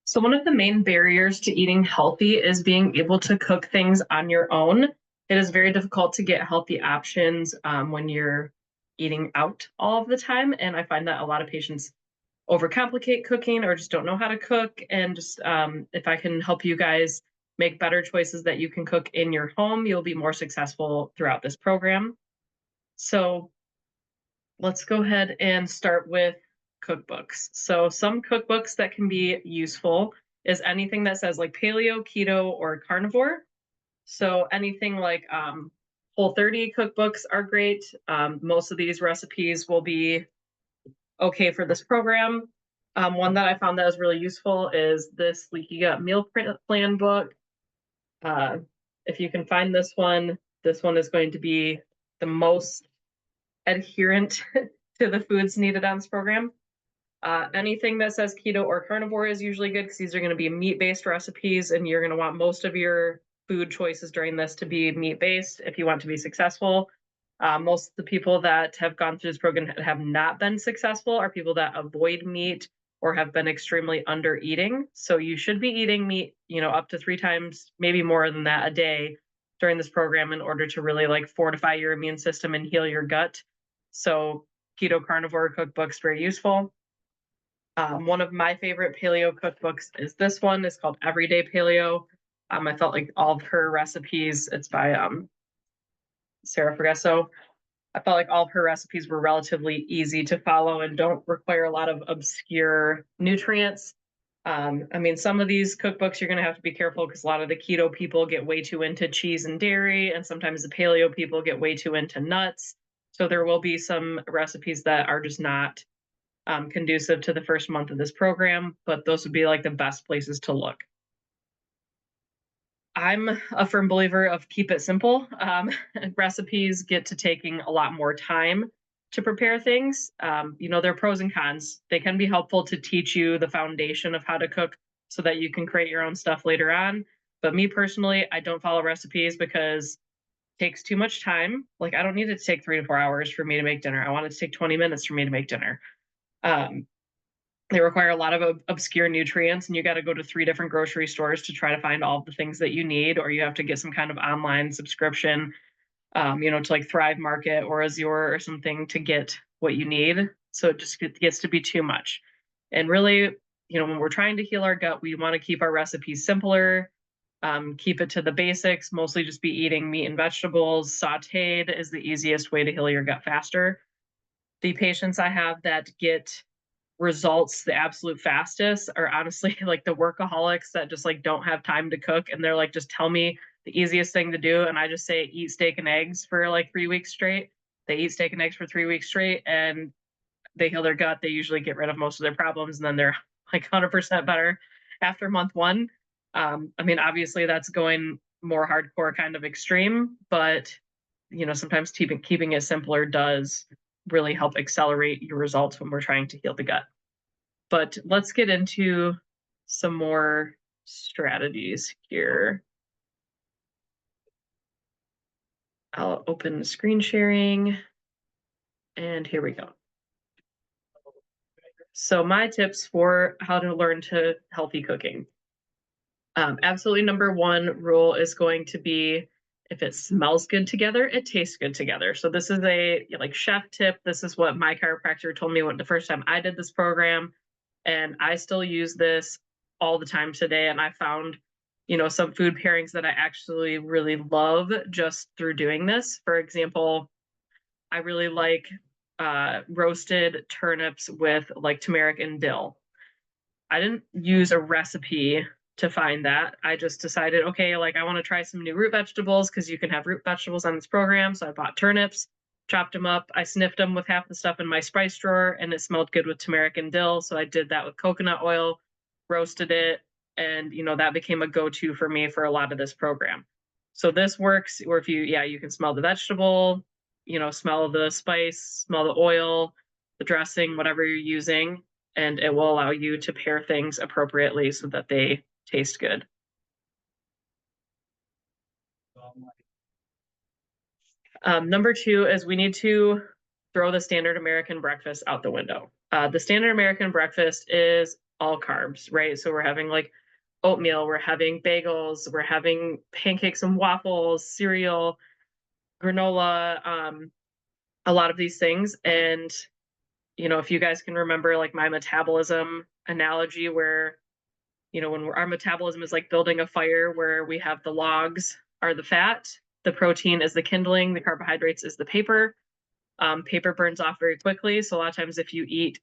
So one of the main barriers to eating healthy is being able to cook things on your own. It is very difficult to get healthy options when you're eating out all of the time. And I find that a lot of patients overcomplicate cooking or just don't know how to cook. And just if I can help you guys make better choices that you can cook in your home, you'll be more successful throughout this program. So let's go ahead and start with cookbooks. So some cookbooks that can be useful is anything that says like paleo, keto, or carnivore. So anything like Whole30 cookbooks are great. Most of these recipes will be okay for this program. One that I found that was really useful is this Leaky Gut Meal Plan book. Uh, if you can find this one is going to be the most adherent to the foods needed on this program. Anything that says keto or carnivore is usually good because these are going to be meat-based recipes, and you're going to want most of your food choices during this to be meat-based if you want to be successful. Most of the people that have gone through this program have not been successful are people that avoid meat or have been extremely under eating. So you should be eating meat, up to 3 times, maybe more than that a day during this program in order to really like fortify your immune system and heal your gut. So keto carnivore cookbooks very useful. One of my favorite paleo cookbooks is this one. It's called Everyday Paleo. I felt like all of her recipes, it's by Sarah Fregesso. I felt like all of her recipes were relatively easy to follow and don't require a lot of obscure nutrients. Some of these cookbooks you're going to have to be careful because a lot of the keto people get way too into cheese and dairy, and sometimes the paleo people get way too into nuts. So there will be some recipes that are just not conducive to the first month of this program, but those would be like the best places to look. I'm a firm believer of keep it simple. Recipes get to taking a lot more time to prepare things. There are pros and cons. They can be helpful to teach you the foundation of how to cook so that you can create your own stuff later on. But me personally, I don't follow recipes because it takes too much time. Like I don't need it to take 3 to 4 hours for me to make dinner. I want it to take 20 minutes for me to make dinner. Um, they require a lot of obscure nutrients, and you got to go to 3 different grocery stores to try to find all the things that you need, or you have to get some kind of online subscription, to like Thrive Market or Azure or something to get what you need. So it just gets to be too much. And really, when we're trying to heal our gut, we want to keep our recipes simpler, keep it to the basics, mostly just be eating meat and vegetables. Sauteed is the easiest way to heal your gut faster. The patients I have that get results the absolute fastest are honestly like the workaholics that just like don't have time to cook, and they're like, just tell me the easiest thing to do, and I just say eat steak and eggs for like 3 weeks straight. They eat steak and eggs for 3 weeks straight and they heal their gut. They usually get rid of most of their problems, and then they're like 100% better after month one. Obviously that's going more hardcore kind of extreme, but sometimes keeping it simpler does really help accelerate your results when we're trying to heal the gut. But let's get into some more strategies here. I'll open screen sharing, and here we go. So my tips for how to learn to healthy cooking. Absolutely number one rule is going to be, if it smells good together, it tastes good together. So this is a like chef tip. This is what my chiropractor told me when the first time I did this program, and I still use this all the time today. And I found, some food pairings that I actually really love just through doing this. For example, I really like roasted turnips with like turmeric and dill. I didn't use a recipe to find that. I just decided, okay, like I want to try some new root vegetables because you can have root vegetables on this program. So I bought turnips, chopped them up. I sniffed them with half the stuff in my spice drawer, and it smelled good with turmeric and dill. So I did that with coconut oil, roasted it, and that became a go-to for me for a lot of this program. So this works where if you can smell the vegetable, smell the spice, smell the oil, the dressing, whatever you're using, and it will allow you to pair things appropriately so that they taste good. Number two is we need to throw the standard American breakfast out the window. The standard American breakfast is all carbs, right? So we're having like oatmeal, we're having bagels, we're having pancakes and waffles, cereal, granola, a lot of these things. And, if you guys can remember like my metabolism analogy where, when our metabolism is like building a fire where we have the logs are the fat, the protein is the kindling, the carbohydrates is the paper. Paper burns off very quickly. So a lot of times if you eat,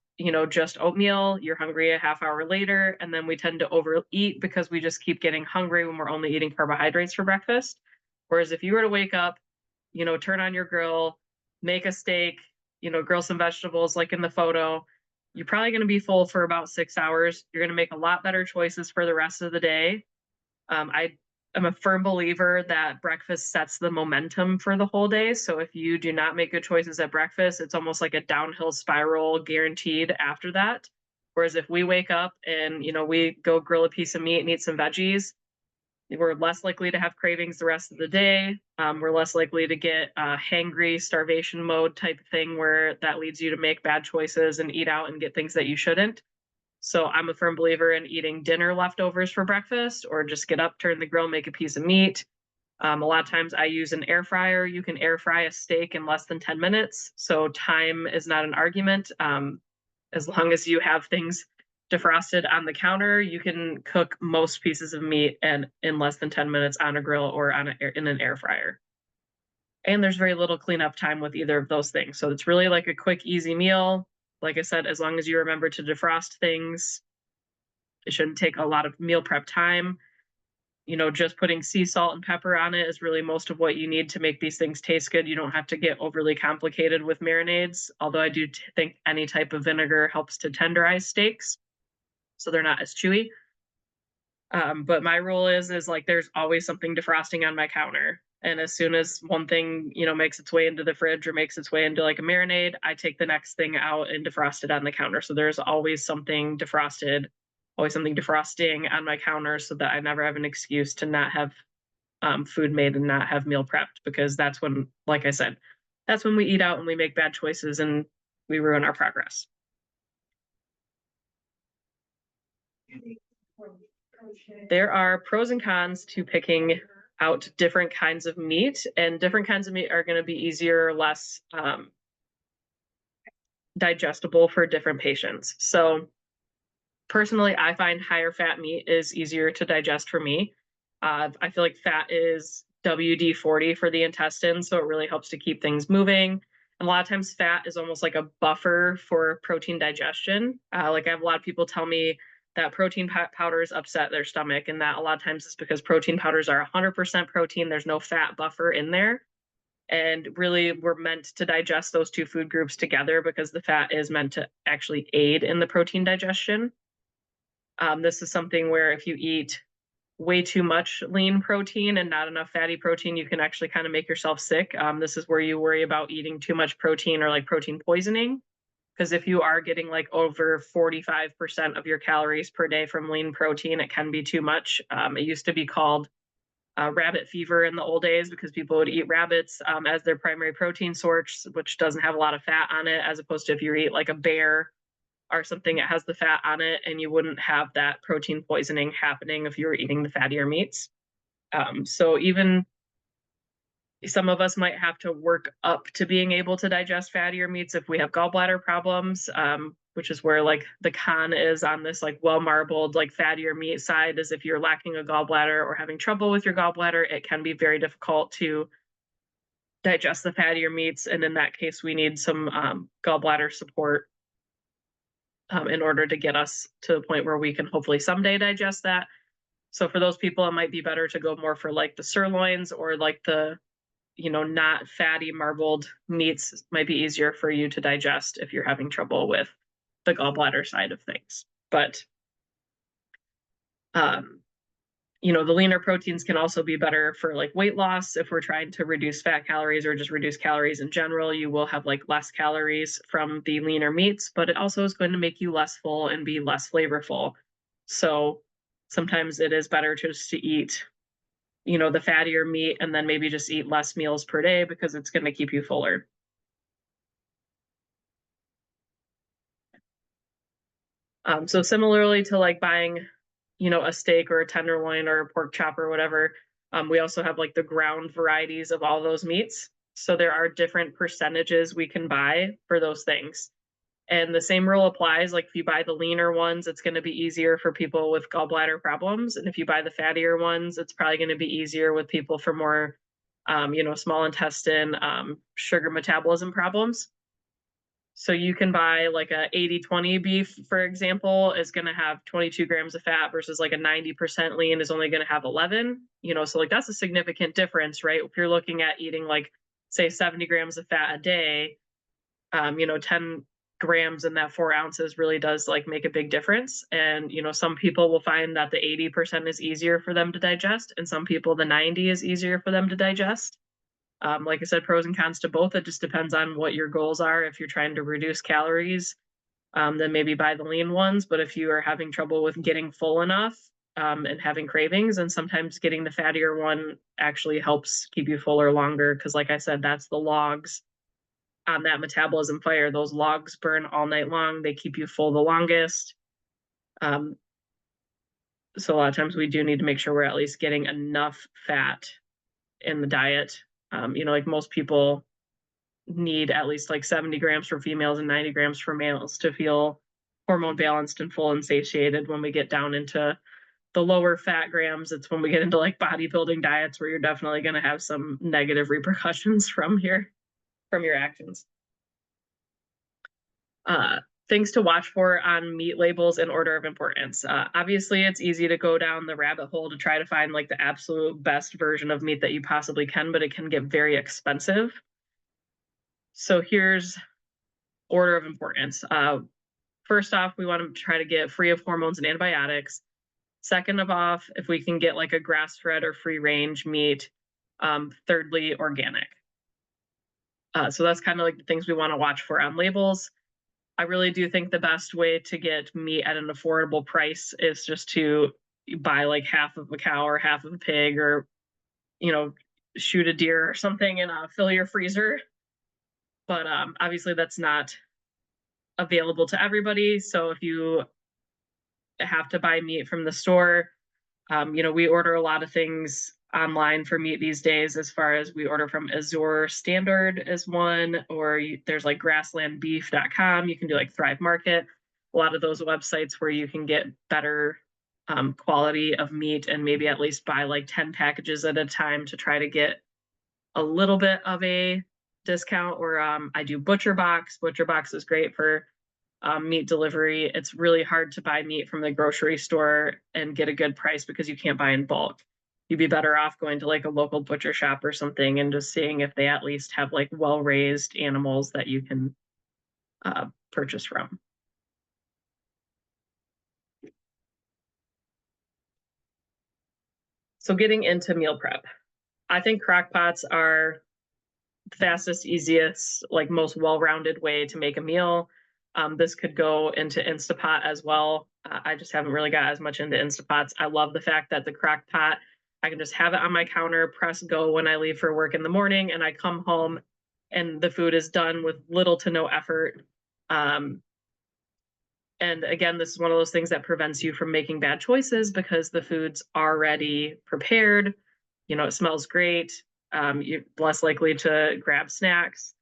just oatmeal, you're hungry a half hour later. And then we tend to overeat because we just keep getting hungry when we're only eating carbohydrates for breakfast. Whereas if you were to wake up, turn on your grill, make a steak, grill some vegetables like in the photo, you're probably going to be full for about 6 hours. You're going to make a lot better choices for the rest of the day. I am a firm believer that breakfast sets the momentum for the whole day. So if you do not make good choices at breakfast, it's almost like a downhill spiral guaranteed after that. Whereas if we wake up and, we go grill a piece of meat and eat some veggies, we're less likely to have cravings the rest of the day. We're less likely to get hangry, starvation mode type of thing where that leads you to make bad choices and eat out and get things that you shouldn't. So I'm a firm believer in eating dinner leftovers for breakfast, or just get up, turn the grill, make a piece of meat. A lot of times I use an air fryer. You can air fry a steak in less than 10 minutes. So time is not an argument. As long as you have things defrosted on the counter, you can cook most pieces of meat and in less than 10 minutes on a grill or in an air fryer. And there's very little cleanup time with either of those things. So it's really like a quick, easy meal. Like I said, as long as you remember to defrost things, it shouldn't take a lot of meal prep time. Just putting sea salt and pepper on it is really most of what you need to make these things taste good. You don't have to get overly complicated with marinades, although I do think any type of vinegar helps to tenderize steaks so they're not as chewy. But my rule is like there's always something defrosting on my counter. And as soon as one thing, makes its way into the fridge or makes its way into like a marinade, I take the next thing out and defrost it on the counter. So there's always something defrosted, always something defrosting on my counter so that I never have an excuse to not have food made and not have meal prepped, because that's when, like I said, that's when we eat out and we make bad choices and we ruin our progress. There are pros and cons to picking out different kinds of meat, and different kinds of meat are going to be easier or less digestible for different patients. So personally, I find higher fat meat is easier to digest for me. I feel like fat is WD-40 for the intestines, so it really helps to keep things moving. And a lot of times fat is almost like a buffer for protein digestion. Like I have a lot of people tell me that protein powders upset their stomach, and that a lot of times it's because protein powders are 100% protein. There's no fat buffer in there. And really, we're meant to digest those two food groups together because the fat is meant to actually aid in the protein digestion. This is something where if you eat way too much lean protein and not enough fatty protein, you can actually kind of make yourself sick. This is where you worry about eating too much protein or like protein poisoning. Because if you are getting like over 45% of your calories per day from lean protein, it can be too much. It used to be called rabbit fever in the old days because people would eat rabbits as their primary protein source, which doesn't have a lot of fat on it, as opposed to if you eat like a bear or something that has the fat on it, and you wouldn't have that protein poisoning happening if you were eating the fattier meats. So even some of us might have to work up to being able to digest fattier meats if we have gallbladder problems, which is where like the con is on this like well-marbled like fattier meat side, is if you're lacking a gallbladder or having trouble with your gallbladder, it can be very difficult to digest the fattier meats. And in that case, we need some gallbladder support in order to get us to the point where we can hopefully someday digest that. So for those people, it might be better to go more for like the sirloins or like the, not fatty marbled meats might be easier for you to digest if you're having trouble with the gallbladder side of things. But, the leaner proteins can also be better for like weight loss. If we're trying to reduce fat calories or just reduce calories in general, you will have like less calories from the leaner meats, but it also is going to make you less full and be less flavorful. So sometimes it is better just to eat, the fattier meat and then maybe just eat less meals per day because it's going to keep you fuller. So similarly to like buying, a steak or a tenderloin or a pork chop or whatever, we also have like the ground varieties of all those meats. So there are different percentages we can buy for those things. And the same rule applies. Like if you buy the leaner ones, it's going to be easier for people with gallbladder problems. And if you buy the fattier ones, it's probably going to be easier with people for more, small intestine, sugar metabolism problems. So you can buy like a 80-20 beef, for example, is going to have 22 grams of fat versus like a 90% lean is only going to have 11, so like that's a significant difference, right? If you're looking at eating like, say, 70 grams of fat a day, 10 grams in that 4 ounces really does like make a big difference. And, some people will find that the 80% is easier for them to digest, and some people the 90 is easier for them to digest. Like I said, pros and cons to both. It just depends on what your goals are. If you're trying to reduce calories, then maybe buy the lean ones. But if you are having trouble with getting full enough and having cravings, and sometimes getting the fattier one actually helps keep you fuller longer. Because, like I said, that's the logs on that metabolism fire. Those logs burn all night long. They keep you full the longest. Um, so a lot of times we do need to make sure we're at least getting enough fat in the diet. Like most people need at least like 70 grams for females and 90 grams for males to feel hormone balanced and full and satiated. When we get down into the lower fat grams, it's when we get into like bodybuilding diets where you're definitely going to have some negative repercussions from your actions. Uh, Things to watch for on meat labels in order of importance. Obviously, it's easy to go down the rabbit hole to try to find like the absolute best version of meat that you possibly can, but it can get very expensive. So here's order of importance. First off, we want to try to get free of hormones and antibiotics. Second of off, if we can get like a grass-fed or free-range meat. Thirdly, organic. So that's kind of like the things we want to watch for on labels. I really do think the best way to get meat at an affordable price is just to buy like half of a cow or half of a pig, or, shoot a deer or something and fill your freezer. But obviously that's not available to everybody. So if you have to buy meat from the store, we order a lot of things online for meat these days, as far as we order from Azure Standard is one, or there's like grasslandbeef.com. You can do like Thrive Market, a lot of those websites where you can get better quality of meat and maybe at least buy like 10 packages at a time to try to get a little bit of a discount. Or I do ButcherBox. ButcherBox is great for meat delivery. It's really hard to buy meat from the grocery store and get a good price because you can't buy in bulk. You'd be better off going to like a local butcher shop or something and just seeing if they at least have like well-raised animals that you can purchase from. So getting into meal prep. I think crock pots are the fastest, easiest, like most well-rounded way to make a meal. This could go into Instapot as well. I just haven't really got as much into Instapots. I love the fact that the crock pot, I can just have it on my counter, press go when I leave for work in the morning, and I come home and the food is done with little to no effort. And again, this is one of those things that prevents you from making bad choices because the food's already prepared. It smells great. You're less likely to grab snacks.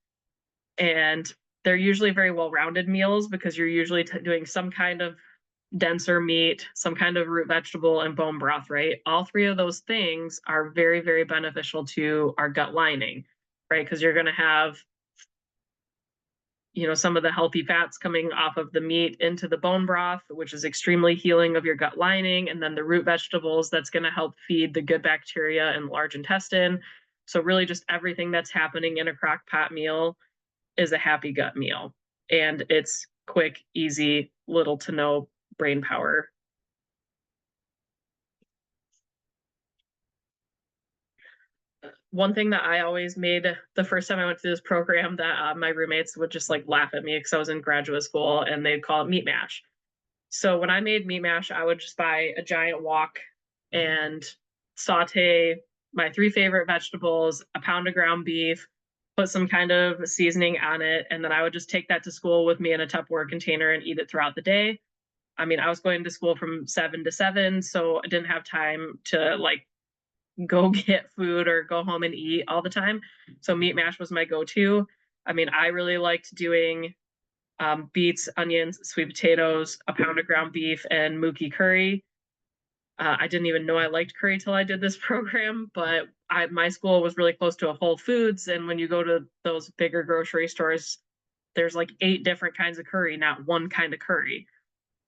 And they're usually very well-rounded meals because you're usually doing some kind of denser meat, some kind of root vegetable, and bone broth, right? All three of those things are very, very beneficial to our gut lining, right? Because you're going to have some of the healthy fats coming off of the meat into the bone broth, which is extremely healing of your gut lining. And then the root vegetables, that's going to help feed the good bacteria in the large intestine. So really just everything that's happening in a crock pot meal is a happy gut meal. And it's quick, easy, little to no brain power. One thing that I always made the first time I went through this program, that my roommates would just like laugh at me because I was in graduate school, and they'd call it meat mash. So when I made meat mash, I would just buy a giant wok and saute my three favorite vegetables, a pound of ground beef, put some kind of seasoning on it, and then I would just take that to school with me in a Tupperware container and eat it throughout the day. I mean, I was going to school from 7 to 7, so I didn't have time to like go get food or go home and eat all the time. So meat mash was my go-to. I mean, I really liked doing beets, onions, sweet potatoes, a pound of ground beef, and Mookie curry. I didn't even know I liked curry till I did this program, but my school was really close to a Whole Foods, and when you go to those bigger grocery stores, there's like 8 different kinds of curry, not one kind of curry.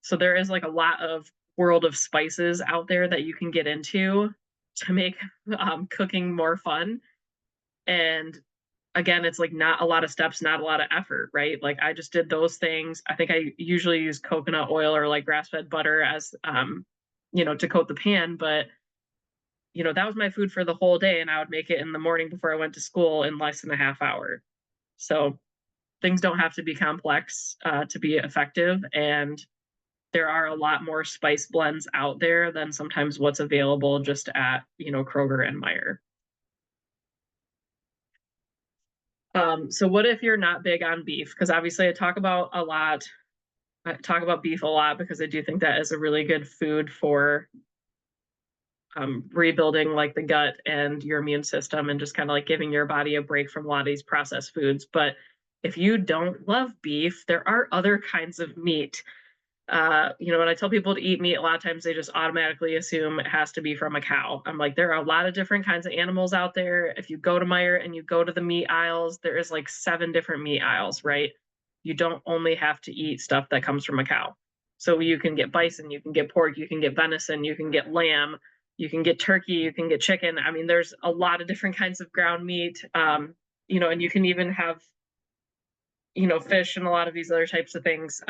So there is like a lot of world of spices out there that you can get into to make cooking more fun. And again, it's like not a lot of steps, not a lot of effort, right? Like I just did those things. I think I usually use coconut oil or like grass-fed butter as to coat the pan, but that was my food for the whole day, and I would make it in the morning before I went to school in less than a half hour. So things don't have to be complex to be effective, and there are a lot more spice blends out there than sometimes what's available just at Kroger and Meijer. So what if you're not big on beef? Because obviously I talk about beef a lot because I do think that is a really good food for rebuilding like the gut and your immune system and just kind of like giving your body a break from a lot of these processed foods. But if you don't love beef, there are other kinds of meat. When I tell people to eat meat, a lot of times they just automatically assume it has to be from a cow. I'm like, there are a lot of different kinds of animals out there. If you go to Meijer and you go to the meat aisles, there is like 7 different meat aisles, right? You don't only have to eat stuff that comes from a cow. So you can get bison, you can get pork, you can get venison, you can get lamb, you can get turkey, you can get chicken. I mean, there's a lot of different kinds of ground meat. And you can even have, fish and a lot of these other types of things.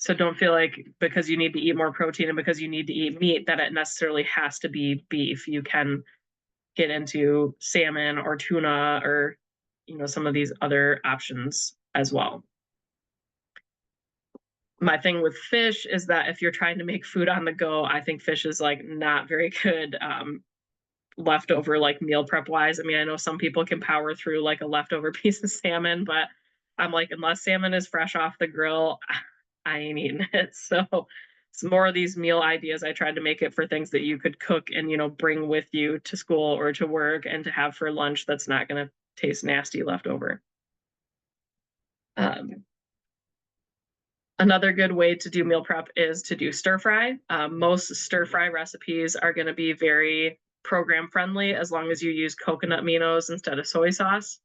So don't feel like because you need to eat more protein and because you need to eat meat that it necessarily has to be beef. You can get into salmon or tuna or some of these other options as well. My thing with fish is that if you're trying to make food on the go, I think fish is like not very good leftover like meal prep wise. I mean, I know some people can power through like a leftover piece of salmon, but I'm like, unless salmon is fresh off the grill, I ain't eating it. So it's more of these meal ideas. I tried to make it for things that you could cook and bring with you to school or to work and to have for lunch that's not going to taste nasty leftover. Um, Another good way to do meal prep is to do stir fry. Most stir fry recipes are going to be very program friendly as long as you use coconut aminos instead of soy sauce.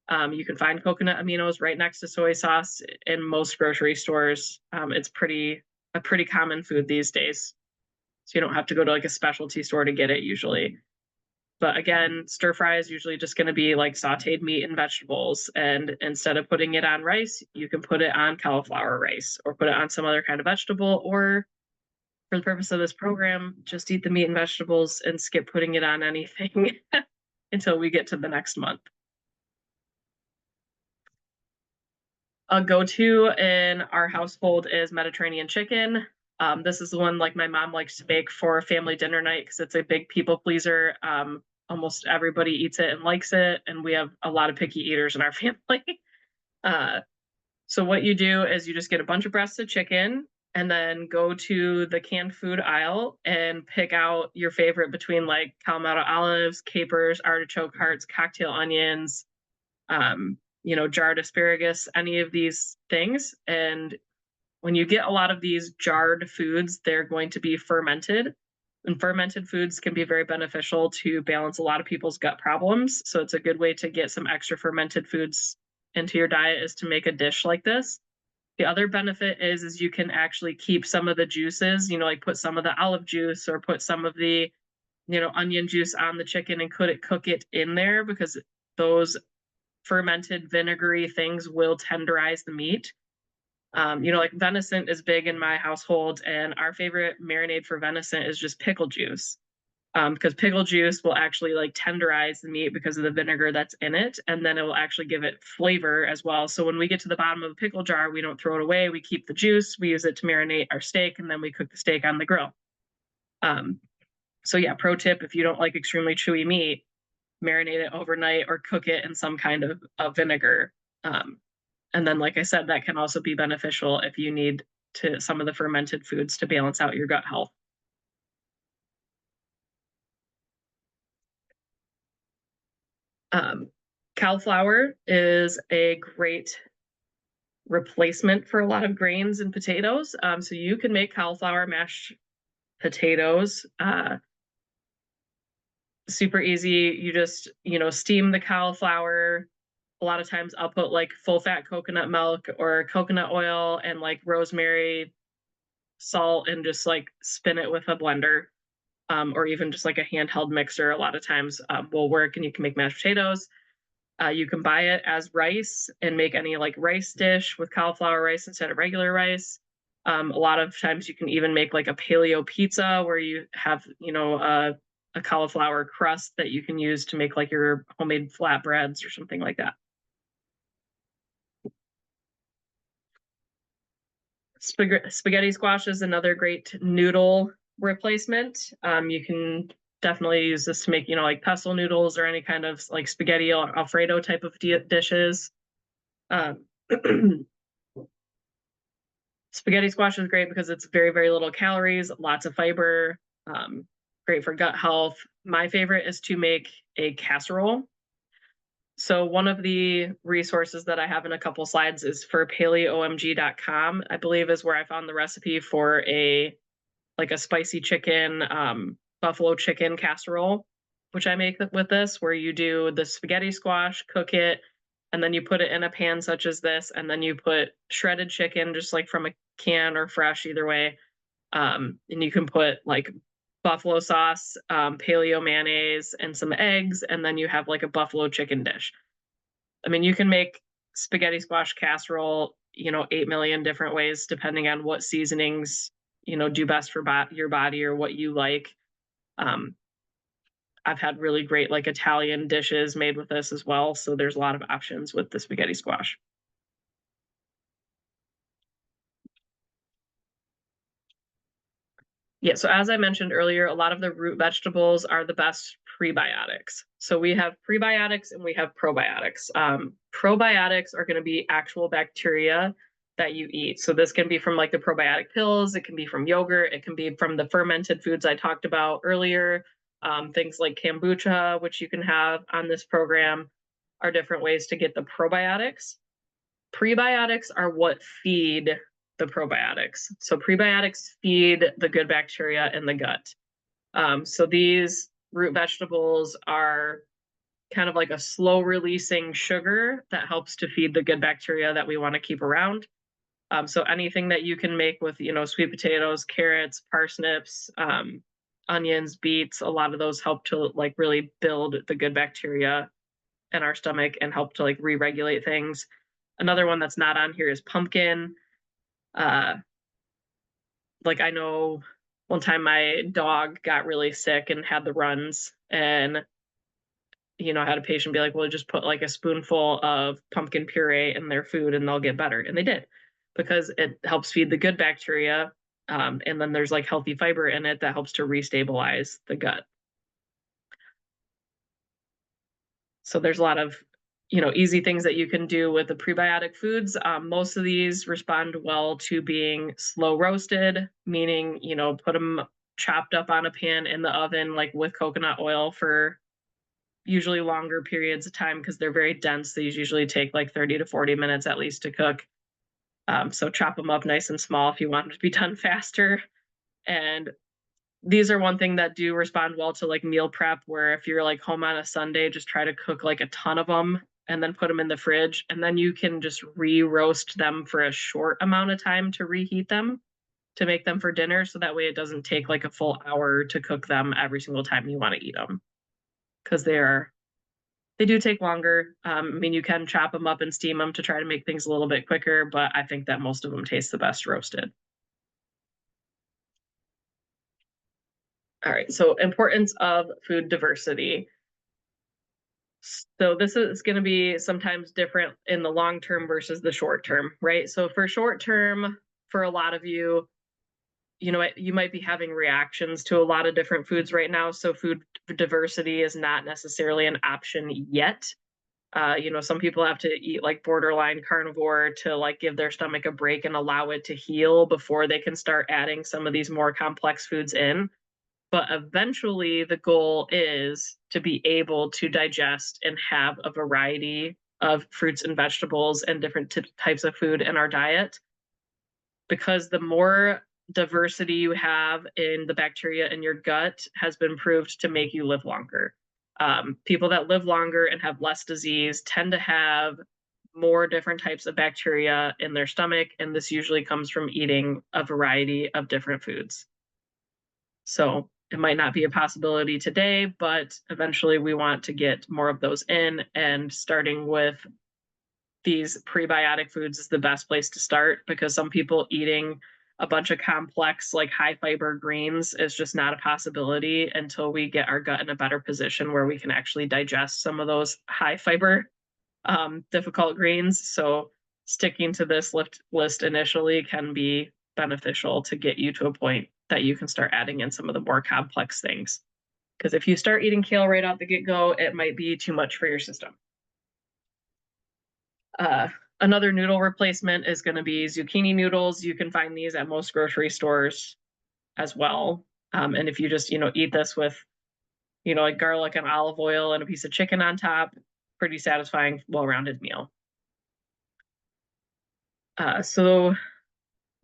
You can find coconut aminos right next to soy sauce in most grocery stores. It's a pretty common food these days. So you don't have to go to like a specialty store to get it usually. But again, stir fry is usually just going to be like sauteed meat and vegetables. And instead of putting it on rice, you can put it on cauliflower rice or put it on some other kind of vegetable. Or for the purpose of this program, just eat the meat and vegetables and skip putting it on anything until we get to the next month. A go-to in our household is Mediterranean chicken. This is the one like my mom likes to make for family dinner night because it's a big people pleaser. Almost everybody eats it and likes it, and we have a lot of picky eaters in our family. So what you do is you just get a bunch of breasts of chicken and then go to the canned food aisle and pick out your favorite between like Kalamata olives, capers, artichoke hearts, cocktail onions, jarred asparagus, any of these things. And when you get a lot of these jarred foods, they're going to be fermented. And fermented foods can be very beneficial to balance a lot of people's gut problems. So it's a good way to get some extra fermented foods into your diet is to make a dish like this. The other benefit is you can actually keep some of the juices, like put some of the olive juice or put some of the, onion juice on the chicken and cook it in there because those fermented vinegary things will tenderize the meat. Like venison is big in my household, and our favorite marinade for venison is just pickle juice. Because pickle juice will actually like tenderize the meat because of the vinegar that's in it, and then it will actually give it flavor as well. So when we get to the bottom of the pickle jar, we don't throw it away. We keep the juice, we use it to marinate our steak, and then we cook the steak on the grill. So yeah, pro tip, if you don't like extremely chewy meat, marinate it overnight or cook it in some kind of vinegar. And then, like I said, that can also be beneficial if you need to some of the fermented foods to balance out your gut health. Um, Cauliflower is a great replacement for a lot of grains and potatoes. So you can make cauliflower mashed potatoes. Super easy. You just, steam the cauliflower. A lot of times I'll put like full fat coconut milk or coconut oil and like rosemary, salt, and just like spin it with a blender. Or even just like a handheld mixer, a lot of times will work, and you can make mashed potatoes. You can buy it as rice and make any like rice dish with cauliflower rice instead of regular rice. A lot of times you can even make like a paleo pizza where you have, a cauliflower crust that you can use to make like your homemade flatbreads or something like that. Spaghetti squash is another great noodle replacement. You can definitely use this to make, like pestle noodles or any kind of like spaghetti or Alfredo type of dishes. Um, Spaghetti squash is great because it's very, very little calories, lots of fiber, great for gut health. My favorite is to make a casserole. So one of the resources that I have in a couple slides is for paleoomg.com, I believe is where I found the recipe for a spicy chicken, buffalo chicken casserole, which I make with this, where you do the spaghetti squash, cook it, and then you put it in a pan such as this, and then you put shredded chicken, just like from a can or fresh, either way. And you can put like buffalo sauce, paleo mayonnaise, and some eggs, and then you have like a buffalo chicken dish. I mean, you can make spaghetti squash casserole, 8 million different ways, depending on what seasonings, do best for your body or what you like. Um, I've had really great like Italian dishes made with this as well. So there's a lot of options with the spaghetti squash. Yeah, so as I mentioned earlier, a lot of the root vegetables are the best prebiotics. So we have prebiotics and we have probiotics. Probiotics are going to be actual bacteria that you eat. So this can be from like the probiotic pills, it can be from yogurt, it can be from the fermented foods I talked about earlier. Things like kombucha, which you can have on this program, are different ways to get the probiotics. Prebiotics are what feed the probiotics. So prebiotics feed the good bacteria in the gut. So these root vegetables are kind of like a slow releasing sugar that helps to feed the good bacteria that we want to keep around. So anything that you can make with, sweet potatoes, carrots, parsnips, onions, beets, a lot of those help to like really build the good bacteria in our stomach and help to like re-regulate things. Another one that's not on here is pumpkin. Uh, like I know one time my dog got really sick and had the runs, and I had a patient be like, well, just put like a spoonful of pumpkin puree in their food and they'll get better. And they did, because it helps feed the good bacteria. And then there's like healthy fiber in it that helps to restabilize the gut. So there's a lot of, easy things that you can do with the prebiotic foods. Most of these respond well to being slow roasted, meaning, put them chopped up on a pan in the oven, like with coconut oil for usually longer periods of time because they're very dense. These usually take like 30 to 40 minutes at least to cook. So chop them up nice and small if you want them to be done faster. And these are one thing that do respond well to like meal prep, where if you're like home on a Sunday, just try to cook like a ton of them and then put them in the fridge. And then you can just re-roast them for a short amount of time to reheat them to make them for dinner. So that way it doesn't take like a full hour to cook them every single time you want to eat them. Because they do take longer. I mean, you can chop them up and steam them to try to make things a little bit quicker, but I think that most of them taste the best roasted. All right, so importance of food diversity. So this is going to be sometimes different in the long term versus the short term, right? So for short term, for a lot of you, you might be having reactions to a lot of different foods right now. So food diversity is not necessarily an option yet. Some people have to eat like borderline carnivore to like give their stomach a break and allow it to heal before they can start adding some of these more complex foods in. But eventually, the goal is to be able to digest and have a variety of fruits and vegetables and different types of food in our diet. Because the more diversity you have in the bacteria in your gut has been proved to make you live longer. People that live longer and have less disease tend to have more different types of bacteria in their stomach, and this usually comes from eating a variety of different foods. So it might not be a possibility today, but eventually we want to get more of those in, and starting with these prebiotic foods is the best place to start, because some people eating a bunch of complex, like high fiber greens is just not a possibility until we get our gut in a better position where we can actually digest some of those high fiber, difficult greens. So sticking to this list initially can be beneficial to get you to a point that you can start adding in some of the more complex things. Because if you start eating kale right out the get-go, it might be too much for your system. Another noodle replacement is going to be zucchini noodles. You can find these at most grocery stores as well. And if you just, eat this with, like garlic and olive oil and a piece of chicken on top, pretty satisfying, well-rounded meal. So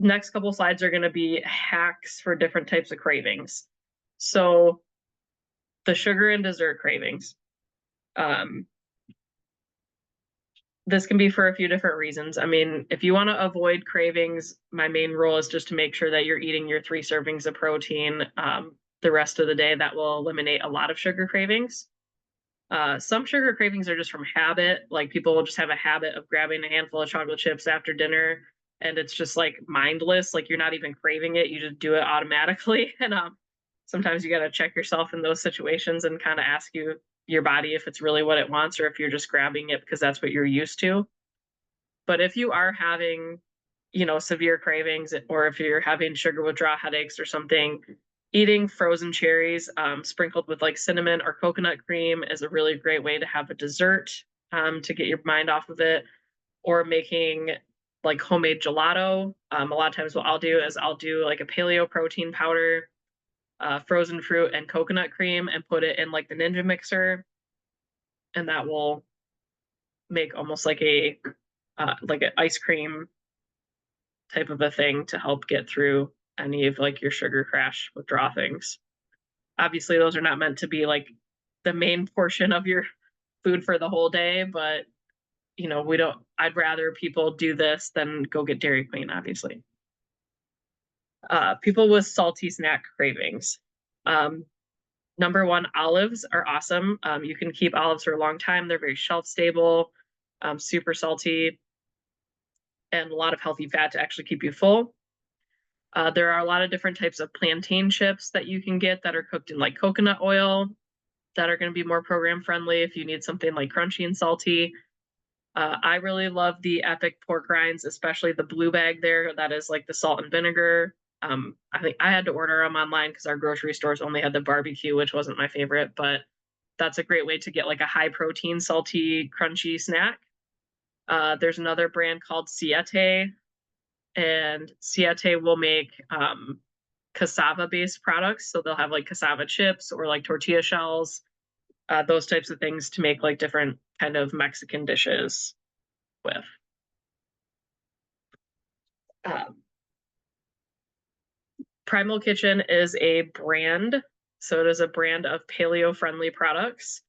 next couple slides are going to be hacks for different types of cravings. So the sugar and dessert cravings. This can be for a few different reasons. I mean, if you want to avoid cravings, my main rule is just to make sure that you're eating your 3 servings of protein the rest of the day. That will eliminate a lot of sugar cravings. Some sugar cravings are just from habit. Like people will just have a habit of grabbing a handful of chocolate chips after dinner, and it's just like mindless. Like you're not even craving it. You just do it automatically. And sometimes you got to check yourself in those situations and kind of ask your body if it's really what it wants, or if you're just grabbing it because that's what you're used to. But if you are having, severe cravings, or if you're having sugar withdrawal headaches or something, eating frozen cherries sprinkled with like cinnamon or coconut cream is a really great way to have a dessert to get your mind off of it. Or making like homemade gelato. A lot of times what I'll do is I'll do like a paleo protein powder, frozen fruit and coconut cream, and put it in like the Ninja mixer, and that will make almost like an ice cream type of a thing to help get through any of like your sugar crash withdrawal things. Obviously, those are not meant to be like the main portion of your food for the whole day, but I'd rather people do this than go get Dairy Queen, obviously. People with salty snack cravings. Number one, olives are awesome. You can keep olives for a long time. They're very shelf stable, super salty, and a lot of healthy fat to actually keep you full. There are a lot of different types of plantain chips that you can get that are cooked in like coconut oil that are going to be more program friendly if you need something like crunchy and salty. I really love the Epic pork rinds, especially the blue bag there. That is like the salt and vinegar. I think I had to order them online because our grocery stores only had the barbecue, which wasn't my favorite, but that's a great way to get like a high protein, salty, crunchy snack. There's another brand called Siete, and Siete will make cassava based products. So they'll have like cassava chips or like tortilla shells, those types of things to make like different kind of Mexican dishes with. Primal Kitchen is a brand. So it is a brand of paleo friendly products.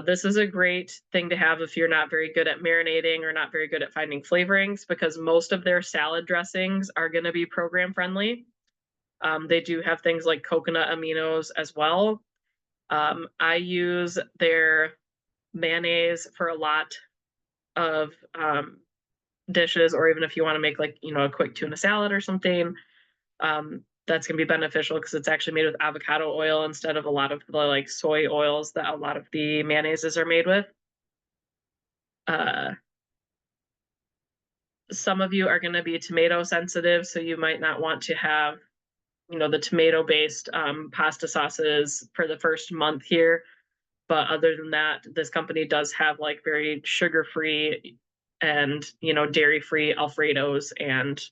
This is a great thing to have if you're not very good at marinating or not very good at finding flavorings, because most of their salad dressings are going to be program friendly. They do have things like coconut aminos as well. I use their mayonnaise for a lot of dishes, or even if you want to make like, a quick tuna salad or something, that's going to be beneficial because it's actually made with avocado oil instead of a lot of the like soy oils that a lot of the mayonnaises are made with. Some of you are going to be tomato sensitive, so you might not want to have, the tomato based pasta sauces for the first month here. But other than that, this company does have like very sugar-free and dairy-free Alfredos and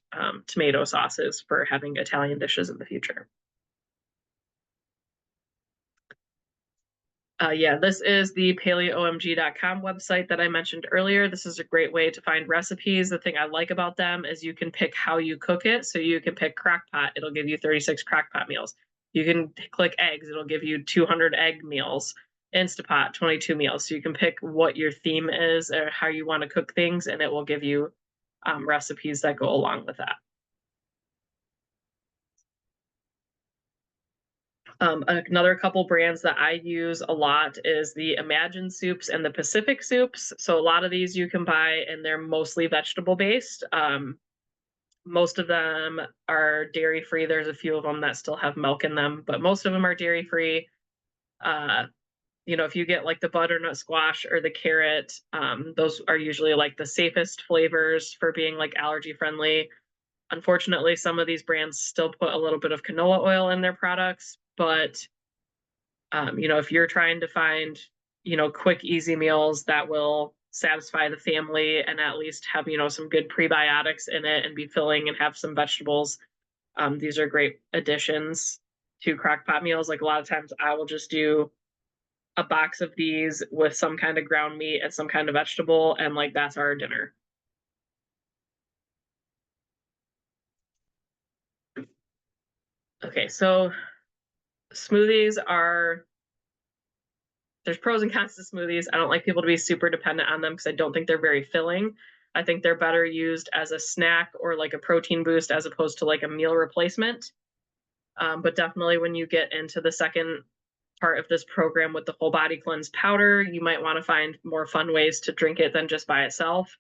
tomato sauces for having Italian dishes in the future. Yeah, this is the paleoomg.com website that I mentioned earlier. This is a great way to find recipes. The thing I like about them is you can pick how you cook it. So you can pick crockpot, it'll give you 36 crockpot meals. You can click eggs, it'll give you 200 egg meals. Instapot, 22 meals. So you can pick what your theme is or how you want to cook things, and it will give you recipes that go along with that. Another couple brands that I use a lot is the Imagine soups and the Pacific soups. So a lot of these you can buy and they're mostly vegetable based. Most of them are dairy free. There's a few of them that still have milk in them, but most of them are dairy free. Uh, if you get like the butternut squash or the carrot, those are usually like the safest flavors for being like allergy friendly. Unfortunately, some of these brands still put a little bit of canola oil in their products, but if you're trying to find, quick, easy meals that will satisfy the family and at least have, some good prebiotics in it and be filling and have some vegetables, these are great additions to crockpot meals. Like a lot of times I will just do a box of these with some kind of ground meat and some kind of vegetable, and like that's our dinner. Okay, so smoothies are there's pros and cons to smoothies. I don't like people to be super dependent on them because I don't think they're very filling. I think they're better used as a snack or like a protein boost as opposed to like a meal replacement. But definitely when you get into the second part of this program with the whole body cleanse powder, you might want to find more fun ways to drink it than just by itself.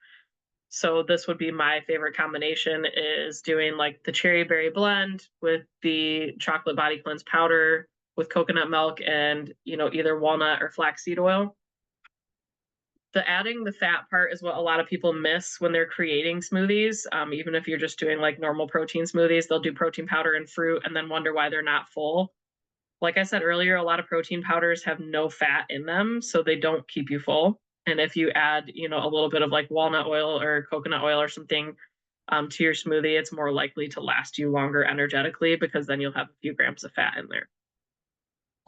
So this would be my favorite combination is doing like the cherry berry blend with the chocolate body cleanse powder with coconut milk and, either walnut or flaxseed oil. The adding the fat part is what a lot of people miss when they're creating smoothies. Even if you're just doing like normal protein smoothies, they'll do protein powder and fruit and then wonder why they're not full. Like I said earlier, a lot of protein powders have no fat in them, so they don't keep you full. And if you add, a little bit of like walnut oil or coconut oil or something to your smoothie, it's more likely to last you longer energetically because then you'll have a few grams of fat in there.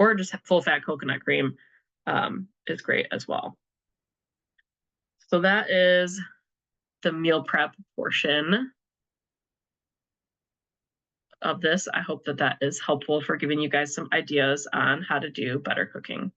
Or just full fat coconut cream is great as well. So that is the meal prep portion of this. I hope that that is helpful for giving you guys some ideas on how to do better cooking.